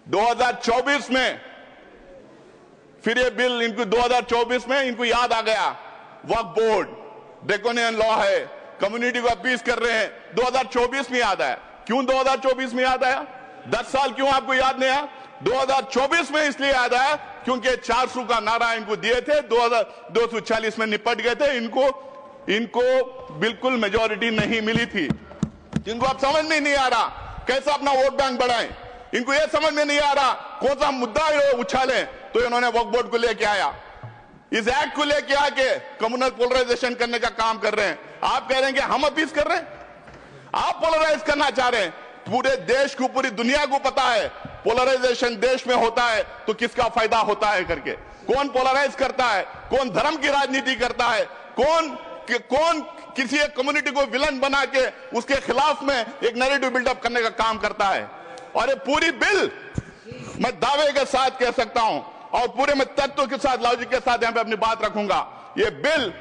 2024 में फिर ये बिल इनको 2024 में इनको याद आ गया, वक्फ बोर्ड ड्रैकोनियन लॉ है, कम्युनिटी को अपील कर रहे हैं। 2024 में याद आया। क्यों 2024 में याद आया? 10 साल क्यों आपको याद नहीं आया? 2024 में इसलिए याद आया क्योंकि 400 का नारा इनको दिए थे, 240 में निपट गए थे। इनको बिल्कुल मेजॉरिटी नहीं मिली थी। इनको अब समझ में नहीं आ रहा कैसा अपना वोट बैंक बढ़ाएं। इनको यह समझ में नहीं आ रहा कौन सा मुद्दा उछालें, तो इन्होंने वक्फ बोर्ड को लेके आया, इस एक्ट को लेके आके कम्युनल पोलराइजेशन करने का काम कर रहे हैं। आप कह रहे हैं कि हम अपील कर रहे हैं, आप पोलराइज करना चाह रहे हैं। पूरे देश को, पूरी दुनिया को पता है पोलराइजेशन देश में होता है तो किसका फायदा होता है करके। कौन पोलराइज करता है, कौन धर्म की राजनीति करता है, कौन किसी एक कम्युनिटी को विलन बना के उसके खिलाफ में एक नैरेटिव बिल्डअप करने का काम करता है। और ये पूरी बिल मैं दावे के साथ कह सकता हूं और पूरे में तत्व के साथ, लॉजिक के साथ यहां पे अपनी बात रखूंगा, ये बिल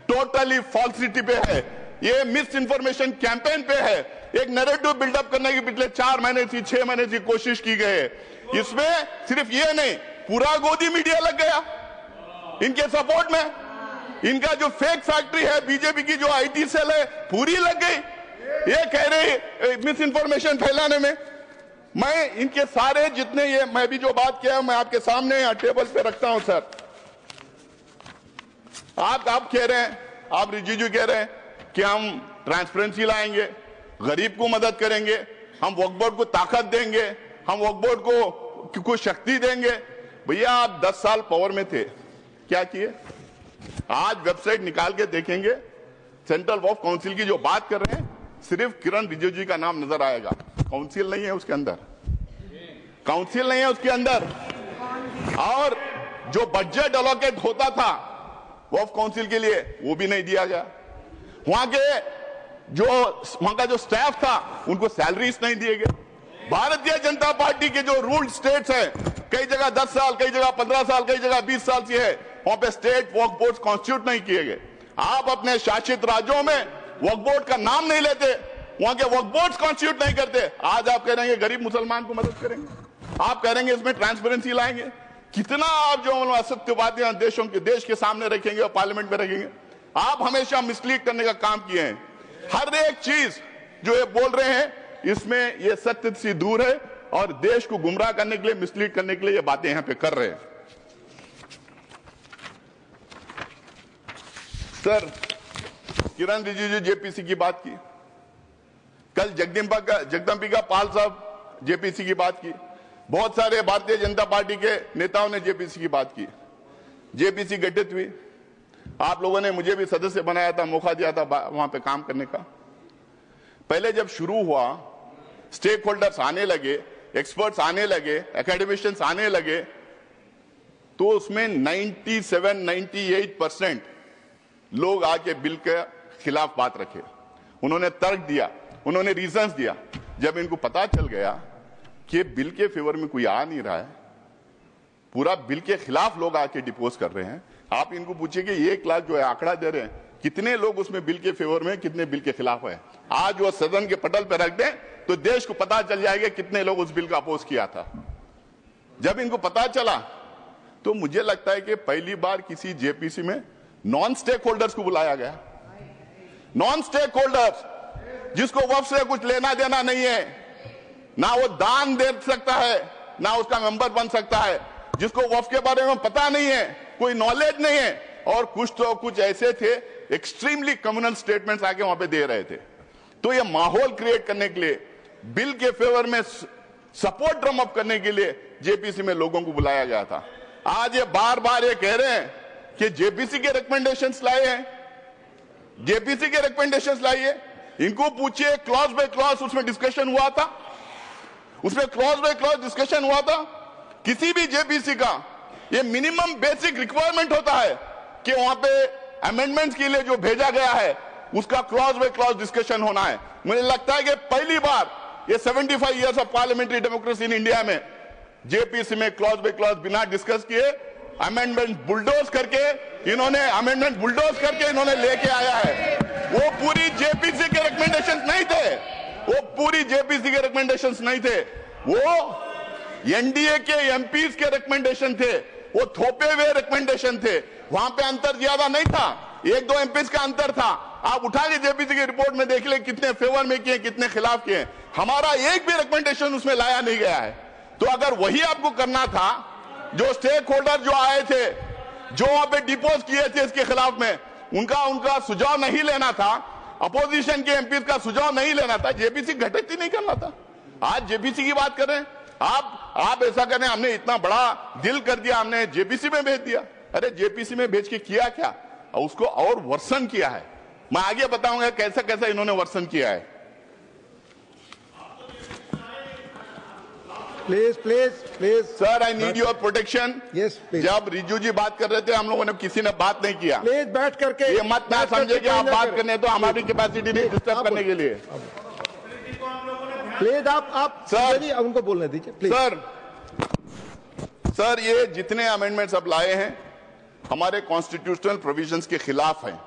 टोटली फॉल्सिटी पे है, ये मिस इन्फॉर्मेशन कैंपेन पे है। एक नैरेटिव बिल्डअप करने की पिछले 4 महीने से 6 महीने से कोशिश की गई है। इसमें सिर्फ ये नहीं, पूरा गोदी मीडिया लग गया इनके सपोर्ट में। इनका जो फेक फैक्ट्री है बीजेपी की, जो आईटी सेल है, पूरी लग गई। ये कह रहे मिस इन्फॉर्मेशन फैलाने में। मैं इनके सारे जितने ये मैं भी जो बात किया मैं आपके सामने यहाँ टेबल पे रखता हूं सर। आप कह रहे हैं, आप रिजिजू कह रहे हैं कि हम ट्रांसपेरेंसी लाएंगे, गरीब को मदद करेंगे, हम वक्फ बोर्ड को ताकत देंगे, हम वक्फ बोर्ड को शक्ति देंगे। भैया आप 10 साल पावर में थे, क्या किए? आज वेबसाइट निकाल के देखेंगे, सेंट्रल वक्फ काउंसिल की जो बात कर रहे हैं, सिर्फ किरण रिजिजू का नाम नजर आएगा। काउंसिल नहीं है उसके अंदर, काउंसिल नहीं है उसके अंदर। और जो बजट एलोकेट होता था वक्फ काउंसिल के लिए वो भी नहीं दिया गया। वहां का जो स्टाफ था उनको सैलरीज नहीं दिए गए। भारतीय जनता पार्टी के जो रूल्ड स्टेट्स हैं, कई जगह 10 साल, कई जगह 15 साल, कई जगह 20 साल से है, वहां पे स्टेट वक्फ बोर्ड कॉन्स्टिट्यूट नहीं किए गए। आप अपने शासित राज्यों में वक्फ बोर्ड का नाम नहीं लेते, वहां के वक्फ बोर्ड कॉन्स्टिट्यूट नहीं करते। आज आप कह रहे हैं गरीब मुसलमान को मदद करेंगे, आप कह रहे हैं इसमें ट्रांसपेरेंसी लाएंगे। कितना आप जो असत्यवादी देश के सामने रखेंगे और पार्लियामेंट में रखेंगे। आप हमेशा मिसलीड करने का काम किए हैं। हर एक चीज जो ये बोल रहे हैं इसमें ये सत्य से दूर है और देश को गुमराह करने के लिए, मिसलीड करने के लिए ये बातें यहां पे कर रहे हैं। सर, किरण रिजिजू जेपीसी की बात की, कल जगदम्बिका पाल साहब जेपीसी की बात की, बहुत सारे भारतीय जनता पार्टी के नेताओं ने जेपीसी की बात की। जेपीसी गठित हुई, आप लोगों ने मुझे भी सदस्य बनाया था, मौका दिया था वहां पे काम करने का। पहले जब शुरू हुआ, स्टेक होल्डर्स आने लगे, एक्सपर्ट्स आने लगे, एकेडमिशियंस आने लगे, तो उसमें 97-98% लोग आके बिल के खिलाफ बात रखे। उन्होंने तर्क दिया, उन्होंने रीजंस दिया। जब इनको पता चल गया कि बिल के फेवर में कोई आ नहीं रहा है, पूरा बिल के खिलाफ लोग आके डिपोज कर रहे हैं, आप इनको पूछिए कि 1 लाख जो है आंकड़ा दे रहे हैं, कितने लोग उसमें बिल के फेवर में, कितने बिल के खिलाफ है। आज वो सदन के पटल पर रख दें तो देश को पता चल जाएगा कितने लोग उस बिल का अपोज किया था। जब इनको पता चला तो मुझे लगता है कि पहली बार किसी जेपीसी में नॉन स्टेक होल्डर्स को बुलाया गया। नॉन स्टेक होल्डर्स जिसको वक्फ से कुछ लेना देना नहीं है, ना वो दान दे सकता है, ना उसका मेंबर बन सकता है, जिसको वक्फ के बारे में पता नहीं है, कोई नॉलेज नहीं है, और कुछ ऐसे थे एक्सट्रीमली कम्युनल स्टेटमेंट्स आके वहां पे दे रहे थे। तो ये माहौल क्रिएट करने के लिए, बिल के फेवर में सपोर्ट ड्रम अप करने के लिए जेपीसी में लोगों को बुलाया गया था। आज ये बार बार ये कह रहे हैं कि जेपीसी के रिकमेंडेशंस लाए हैं, जेपीसी के रिकमेंडेशंस लाइए। इनको पूछिए क्लॉज बाय क्लॉज उसमें डिस्कशन हुआ था, उसमें क्लॉज बाय क्लॉज डिस्कशन हुआ था। किसी भी जेपीसी का ये मिनिमम बेसिक रिक्वायरमेंट होता है कि वहां पे अमेंडमेंट्स के लिए जो भेजा गया है उसका क्लॉज बाय क्लॉज डिस्कशन होना है। मुझे लगता है कि पहली बार ये 75 years of parliamentary democracy in India में जेपीसी में क्लॉज बाय क्लॉज बिना डिस्कस किए अमेंडमेंट बुलडोज करके इन्होंने लेके आया है। वो पूरी जेपीसी के रिकमेंडेशंस नहीं थे, वो पूरी जेपीसी के रिकमेंडेशंस नहीं थे, वो एनडीए के एमपीज के रिकमेंडेशन थे, वो थोपे हुए रिकमेंडेशन थे, वहां पे अंतर ज्यादा नहीं था, 1-2 एमपीज का अंतर था। आप उठा के जेपीसी की रिपोर्ट में देख ले कितने फेवर में किए, कितने खिलाफ किए। हमारा एक भी रिकमेंडेशन उसमें लाया नहीं गया है। तो अगर वही आपको करना था, जो स्टेक होल्डर जो आए थे, जो वहां पे डिपोज किए थे इसके खिलाफ में, उनका सुझाव नहीं लेना था, अपोजिशन के एमपी का सुझाव नहीं लेना था, जेपीसी गठित ही नहीं करना था। आज जेपीसी की बात कर रहे हैं आप ऐसा करें, हमने इतना बड़ा दिल कर दिया, हमने जेपीसी में भेज दिया। अरे जेपीसी में भेज के किया क्या, उसको और वर्सन किया है। मैं आगे बताऊंगा कैसा कैसा इन्होंने वर्सन किया है। Please sir, I need your protection. Yes please. जब रिजू जी बात कर रहे थे, हम लोगों ने किसी ने बात नहीं किया। प्लीज बैठ करके, ये मत ना समझे कि आप बात करने तो हमारी कैपेसिटी नहीं डिस्टर्ब करने के लिए। प्लीज आप सर उनको बोलने दीजिए प्लीज। सर ये जितने अमेंडमेंट्स अब लाए हैं हमारे कॉन्स्टिट्यूशनल प्रोविजंस के खिलाफ हैं।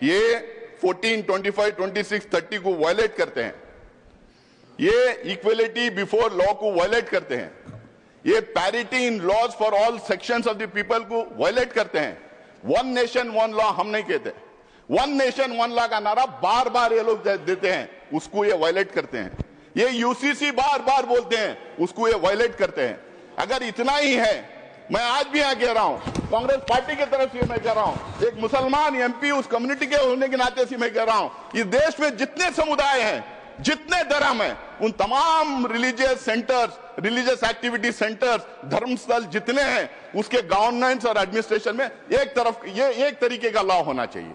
ये 14, 25, 26, 30 को वायलेट करते हैं। ये इक्वलिटी बिफोर लॉ को वायलेट करते हैं। ये parity in laws for all sections of the people को वायलेट करते हैं। वन नेशन वन लॉ हम नहीं कहते, वन नेशन वन लॉ का नारा बार बार ये लोग देते हैं, उसको ये वायलेट करते हैं। ये यूसीसी बार बार बोलते हैं, उसको ये वायलेट करते हैं। अगर इतना ही है, मैं आज भी यहां कह रहा हूं, कांग्रेस पार्टी की तरफ से मैं कह रहा हूं, एक मुसलमान एमपी उस कम्युनिटी के होने के नाते से मैं कह रहा हूं, इस देश में जितने समुदाय हैं, जितने धर्म हैं, उन तमाम religious centres, religious activity centres, धर्मस्थल जितने हैं, उसके गवर्नेंस और एडमिनिस्ट्रेशन में एक तरफ ये एक तरीके का लॉ होना चाहिए।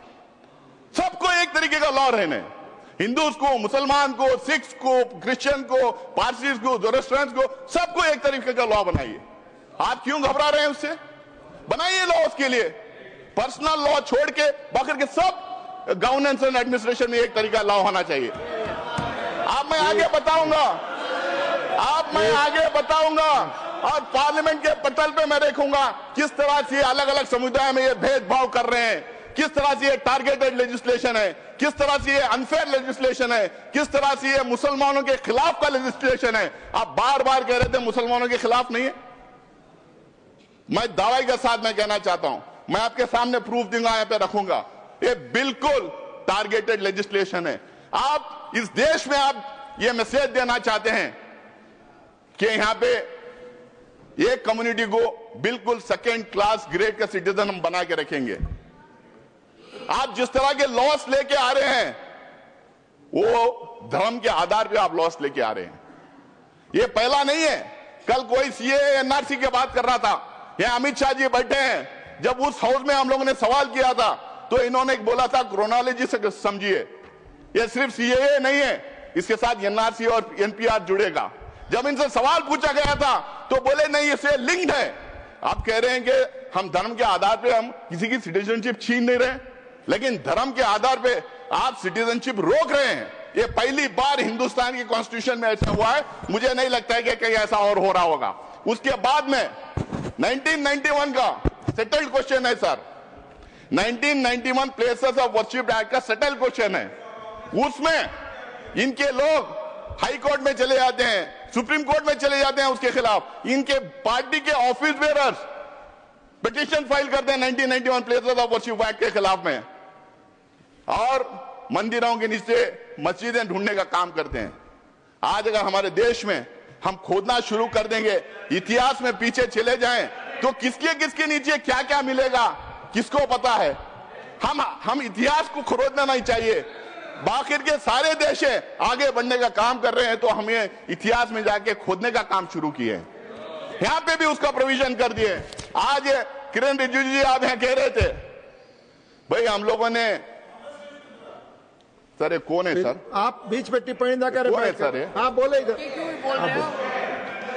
सबको एक तरीके का लॉ रहने, हिंदूज को, मुसलमान को, सिख्स को, क्रिश्चियन को, पारसीज को, जोरस्ट्रियंस को, सबको एक तरीके का लॉ बनाइए। आप क्यों घबरा रहे हैं उससे? बनाइए लॉ उसके लिए, पर्सनल लॉ छोड़ के बाकी के सब गवर्नेंस एंड एडमिनिस्ट्रेशन में एक तरीका लॉ होना चाहिए। मैं आगे बताऊंगा और पार्लियामेंट के पटल पे मैं देखूंगा किस तरह से अलग अलग समुदाय में ये भेदभाव कर रहे हैं, किस तरह से ये टारगेटेड लेजिस्लेशन है, किस तरह से ये अनफेयर लेजिस्लेशन है, किस तरह से ये मुसलमानों के खिलाफ का लेजिस्लेशन है। आप बार बार कह रहे थे मुसलमानों के खिलाफ नहीं है। मैं दावे के साथ मैं कहना चाहता हूं, मैं आपके सामने प्रूफ दूंगा, यहां पे रखूंगा, ये बिल्कुल टारगेटेड लेजिस्लेशन है। आप इस देश में आप ये मैसेज देना चाहते हैं कि यहां पे एक कम्युनिटी को बिल्कुल सेकेंड क्लास ग्रेड का सिटीजन हम बना के रखेंगे। आप जिस तरह के लॉस लेके आ रहे हैं, वो धर्म के आधार पे आप लॉस लेके आ रहे हैं। ये पहला नहीं है। कल कोई सीएए एनआरसी की बात कर रहा था, यहाँ अमित शाह जी बैठे हैं, जब उस हाउस में हम लोगों ने सवाल किया था तो इन्होंने बोला था क्रोनोलॉजी से समझिए, ये सिर्फ सीएए नहीं है, इसके साथ एनआरसी और एनपीआर जुड़ेगा। जब इनसे सवाल पूछा गया था तो बोले नहीं, इससे लिंक्ड है। आप कह रहे हैं कि हम धर्म के आधार पे हम किसी की सिटीजनशिप छीन नहीं रहे, लेकिन धर्म के आधार पे आप सिटीजनशिप रोक रहे हैं। ये पहली बार हिंदुस्तान की कॉन्स्टिट्यूशन में ऐसा हुआ है। मुझे नहीं लगता है कि कहीं ऐसा और हो रहा होगा। उसके बाद में 1991 का सेटल्ड क्वेश्चन है sir, 1991 places of worship act का सेटल्ड क्वेश्चन है। उसमें इनके लोग हाई कोर्ट में चले जाते हैं, सुप्रीम कोर्ट में चले जाते हैं उसके खिलाफ। इनके पार्टी के ऑफिस बेयरर्स पिटीशन फाइल करते हैं 1991 प्लेसेस ऑफ वर्शिप एक्ट के खिलाफ में, और मंदिरों के नीचे मस्जिदें ढूंढने का काम करते हैं। आज अगर हमारे देश में हम खोदना शुरू कर देंगे, इतिहास में पीछे चले जाएं, तो किसके किसके नीचे क्या क्या मिलेगा किसको पता है। हम इतिहास को खोदना नहीं चाहिए। बाकी के सारे देश आगे बढ़ने का काम कर रहे हैं, तो हमें इतिहास में जाके खोदने का काम शुरू किए। यहां पे भी उसका प्रोविजन कर दिए। आज किरण रिजिजू जी आप यहां कह रहे थे, भाई हम लोगों ने, सर ये कौन है सर? आप बीच में टिप्पणी ना करें। कौन है सर ये? हाँ बोले इधर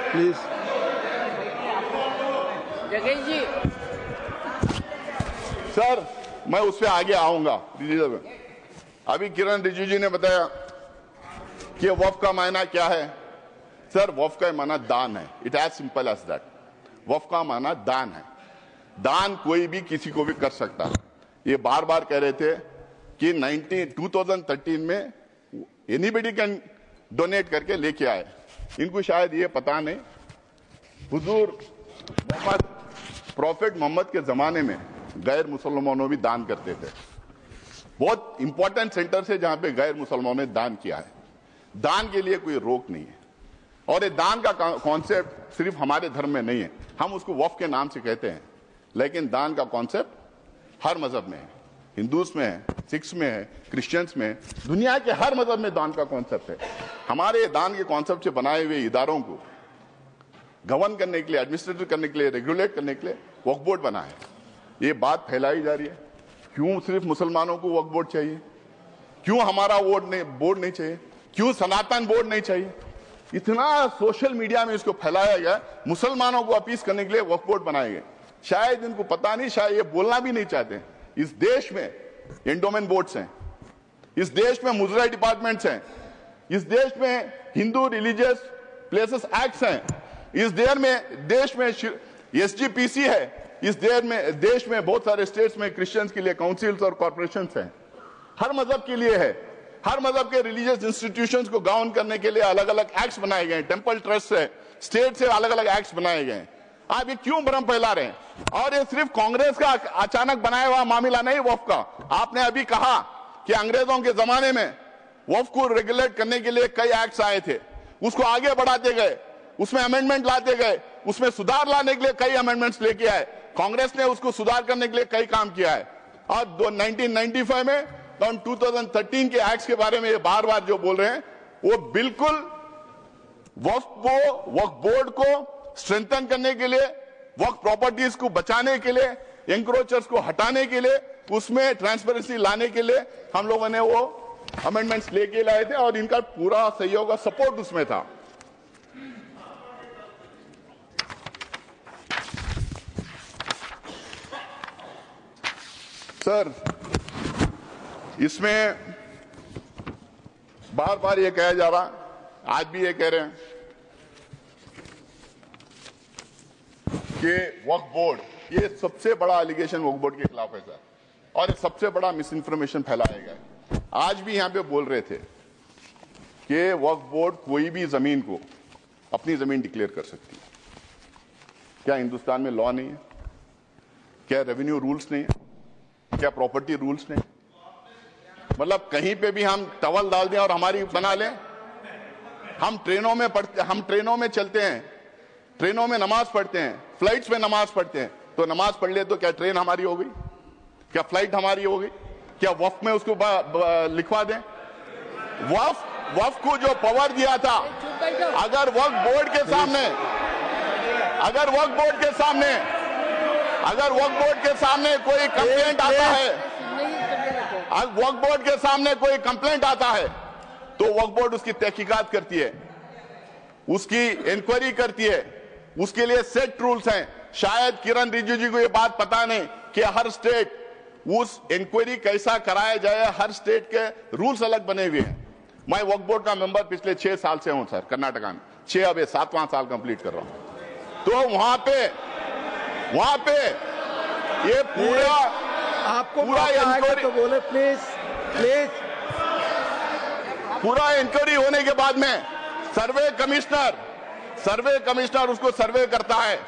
प्लीज। जगेश जी सर मैं उस पर आगे आऊंगा। अभी किरण रिजिजू जी ने बताया कि वफ का मायना क्या है। सर वफ का माना दान है, it as simple as that. वफ का माना दान है। दान कोई भी किसी को भी कर सकता है। ये बार बार कह रहे थे कि 2013 में एनीबडी कैन डोनेट करके लेके आए। इनको शायद ये पता नहीं हुजूर मोहम्मद प्रॉफिट मोहम्मद के जमाने में गैर मुसलमानों भी दान करते थे। बहुत इंपॉर्टेंट सेंटर से जहां पे गैर मुसलमानों ने दान किया है। दान के लिए कोई रोक नहीं है और ये दान का कॉन्सेप्ट सिर्फ हमारे धर्म में नहीं है, हम उसको वक्फ के नाम से कहते हैं, लेकिन दान का कॉन्सेप्ट हर मजहब में है। हिंदूज में है, सिख्स में है, क्रिश्चियंस में है, दुनिया के हर मजहब में दान का कॉन्सेप्ट है। हमारे दान के कॉन्सेप्ट से बनाए हुए इदारों को गवर्न करने के लिए, एडमिनिस्ट्रेट करने के लिए, रेगुलेट करने के लिए वक्फ बोर्ड बना है। ये बात फैलाई जा रही है, क्यों सिर्फ मुसलमानों को वक्फ बोर्ड चाहिए, क्यों हमारा बोर्ड नहीं चाहिए, क्यों सनातन बोर्ड नहीं चाहिए। इतना सोशल मीडिया में इसको फैलाया गया, मुसलमानों को अपील करने के लिए वक्फ बोर्ड बनाए गए। शायद इनको पता नहीं, शायद ये बोलना भी नहीं चाहते। इस देश में एंडोमेंट बोर्ड्स हैं, इस देश में मुजरा डिपार्टमेंट्स हैं, इस देश में हिंदू रिलीजियस प्लेसेस एक्ट्स हैं, इस देश में एसजीपीसी है, इस देश में बहुत सारे स्टेट्स में क्रिश्चियंस के लिए काउंसिल्स और कॉर्पोरेशंस हैं। हर मजहब के लिए है, हर मजहब के रिलीजियस इंस्टीट्यूशंस को गवर्न करने के लिए अलग अलग एक्ट्स बनाए गए हैं। टेंपल ट्रस्ट से, स्टेट से अलग अलग एक्ट्स बनाए गए हैं। आप ये क्यों भ्रम फैला रहे हैं? और ये सिर्फ कांग्रेस का अचानक बनाया हुआ मामला नहीं वक्फ का। आपने अभी कहा कि अंग्रेजों के जमाने में वक्फ को रेगुलेट करने के लिए कई एक्ट्स आए थे, उसको आगे बढ़ाते गए, उसमें अमेंडमेंट लाते गए, उसमें सुधार लाने के लिए कई अमेंडमेंट्स लेके आए। कांग्रेस ने उसको सुधार करने के लिए कई काम किया है। और 1995 में 2013 के एक्ट्स के बारे में ये बार बार जो बोल रहे हैं, वो बिल्कुल वक्फ बोर्ड को स्ट्रेंथन करने के लिए, वक्फ प्रॉपर्टीज को बचाने के लिए, एंक्रोचर्स को हटाने के लिए, उसमें ट्रांसपेरेंसी लाने के लिए हम लोगों ने वो अमेंडमेंट्स लेके लाए थे और इनका पूरा सहयोग और सपोर्ट उसमें था। सर, इसमें बार बार ये कहा जा रहा, आज भी ये कह रहे हैं कि वक्फ बोर्ड, ये सबसे बड़ा एलिगेशन वक्फ बोर्ड के खिलाफ है सर, और ये सबसे बड़ा मिस इन्फॉर्मेशन फैलाया गया है। आज भी यहां पे बोल रहे थे कि वक्फ बोर्ड कोई भी जमीन को अपनी जमीन डिक्लेयर कर सकती है। क्या हिंदुस्तान में लॉ नहीं है? क्या रेवेन्यू रूल्स नहीं है? क्या प्रॉपर्टी रूल्स नहीं? मतलब कहीं पे भी हम टवल डाल दें और हमारी बना लें? हम ट्रेनों में चलते हैं, ट्रेनों में नमाज पढ़ते हैं, फ्लाइट्स में नमाज पढ़ते हैं, तो नमाज पढ़ ले तो क्या ट्रेन हमारी हो गई? क्या फ्लाइट हमारी हो गई? क्या वक्फ में उसको लिखवा दें? वक्फ को जो पावर दिया था, अगर वक्फ बोर्ड के सामने कोई कंप्लेंट आता है, वक्फ बोर्ड के सामने कोई कंप्लेंट आता है, तो वक्फ बोर्ड उसकी तहकीकात करती है, उसकी इंक्वायरी करती है, उसके लिए सेट रूल्स हैं। शायद किरण रिजिजू को ये बात पता नहीं कि हर स्टेट उस इंक्वायरी कैसा कराया जाए, हर स्टेट के रूल्स अलग बने हुए हैं। मैं वक्फ बोर्ड का मेंबर पिछले 6 साल से हूं सर, कर्नाटका में 6, अब 7वां साल कंप्लीट कर रहा हूं। तो वहां पे ये पूरा इंक्वायरी तो बोले प्लीज। पूरा इंक्वायरी होने के बाद में सर्वे कमिश्नर उसको सर्वे करता है,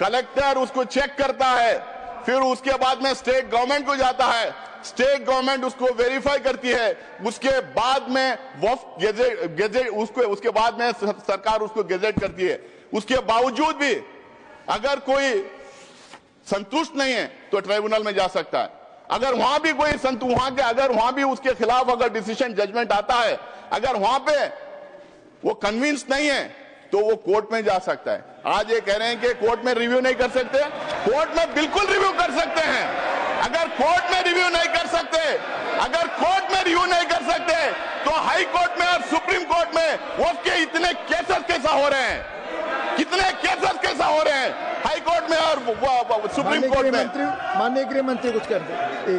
कलेक्टर उसको चेक करता है, फिर उसके बाद में स्टेट गवर्नमेंट को जाता है, स्टेट गवर्नमेंट उसको वेरीफाई करती है, उसके बाद में वक्फ गेजेट उसके बाद में सरकार उसको गेजेट करती है। उसके बावजूद भी अगर कोई संतुष्ट नहीं है तो ट्राइब्यूनल में जा सकता है। अगर वहां भी कोई अगर वहां भी उसके खिलाफ अगर डिसीजन जजमेंट आता है, अगर वहां पे वो कन्विंस नहीं है तो वो कोर्ट में जा सकता है। आज ये कह रहे हैं कि कोर्ट में रिव्यू नहीं कर सकते, कोर्ट में बिल्कुल रिव्यू कर सकते हैं। अगर कोर्ट में रिव्यू नहीं कर सकते तो हाई कोर्ट में और सुप्रीम कोर्ट में वक्फ के इतने केसेस कैसा हो रहे हैं, हाई कोर्ट में और सुप्रीम कोर्ट में। माननीय गृह मंत्री कुछ कर दे।